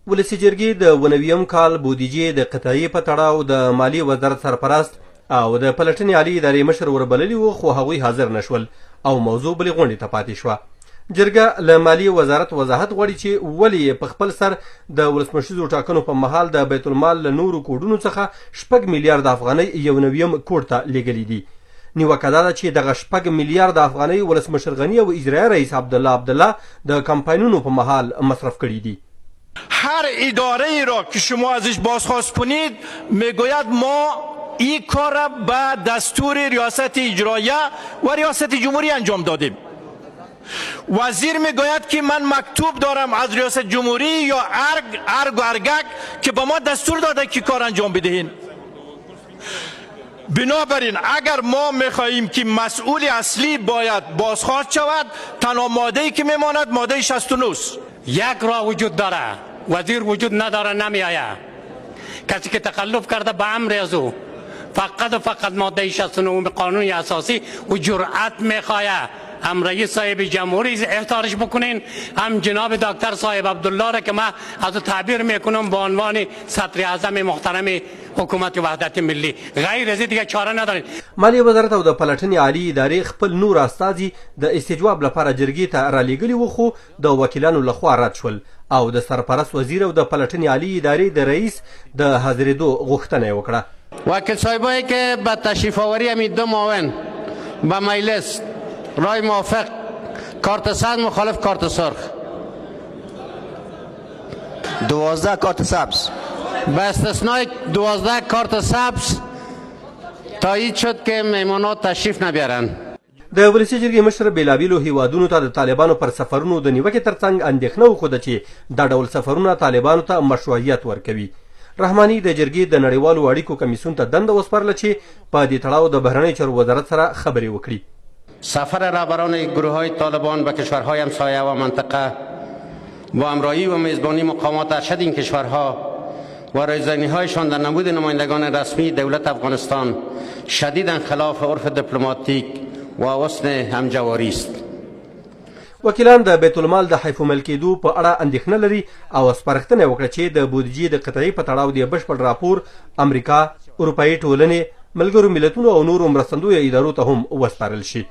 ولسی جرګې د 90م کال بودیجې د قطعي په تړاو د مالیې وزارت سرپرست او د پلټنې عالي ادارې مشر وربللي وو، خو هغوی حاضر نشول او موضوع بلې غونډې ته پاتې شوه. جرګه له مالیې وزارت وضاحت غواړي چې ولې په خپل سر د ولسمشریزو ټاکنو په مهال د بیت المال له نورو کوډونو څخه 6 میلیارده افغانۍ 91م کوډ ته لیږلي دي. نیوکه دا ده چې دغه 6 میلیارده افغانۍ ولسمشر غني او اجرایه رئیس عبدالله د کمپاینونو په مهال مصرف کړي دي. هر اداره ای را که شما ازش بازخواست کنید میگوید ما این کار را به دستور ریاست اجرایه و ریاست جمهوری انجام دادیم. وزیر میگوید که من مکتوب دارم از ریاست جمهوری یا ارگ و ارگک که به ما دستور داده که کار انجام بدهین. بنابراین اگر ما میخواهیم که مسئول اصلی باید بازخواست شود، تنها ماده‌ای که میماند ماده 69 است. یک راه وجود داره، وزیر وجود نداره نمیآید. کسی که تخلف کرده به امر از او فقط ماده 69 قانون اساسی و جرأت میخواهد هم رئیس صاحب جمهوری احضارش بکنین، هم جناب دکتر صاحب عبدالله را که من از تعبیر میکنم به عنوان صدر اعظم محترم حکومت وحدت ملی. غیر از دیگه چاره ندارین. مالیې وزارت او د پلټنې عالي ادارې خپل نور استازي د استجواب لپاره جرګې ته رالیږلي وو، خو د وکیلانو لخوا رد شول او د سرپرست وزیر او د پلټنې عالي ادارې د رئیس د حاضرېدو غوښتنه یې وکړه. وکیل صاحبایی که به تشریف آوری همین دو معاون به مجلس رای موافق، کارت سبز مخالف کارت سرخ، 12 کارت سبز به استثنای 12 کارت سبز تایید شد که مهمانات تشریف نبیارن. د ولسی جرګې مشر بیلابیلو هیوادونو ته د طالبانو پر سفرونو د نیوکې ترڅنګ اندېښنه وښوده چې دا ډول سفرونه طالبانو ته مشروعیت ورکوي. رحماني د جرګې د نړیوالو اړیکو کمیسیون ته دنده وسپارله چې په دې تړاو د بهرنیو چارو وزارت سره خبرې وکړي. سفر رهبران گروه های طالبان به کشورهای همسایه و منطقه با همراهی و میزبانی مقامات ارشد این کشورها و رایزنی هایشان در نمود نمایندگان رسمی دولت افغانستان شدیداً خلاف عرف دیپلماتیک و حسن همجواری است. وکیلان د بیت المال د حیف ملکیدو په اړه اندېښنه لري او سپارښتنه وکړه چې د بودیجې د قطعي په تړاو د بشپړ راپور امریکا، اروپایي ټولنې، ملګرو ملتونو او نورو مرستندویه ادارو ته هم وسپارل شي.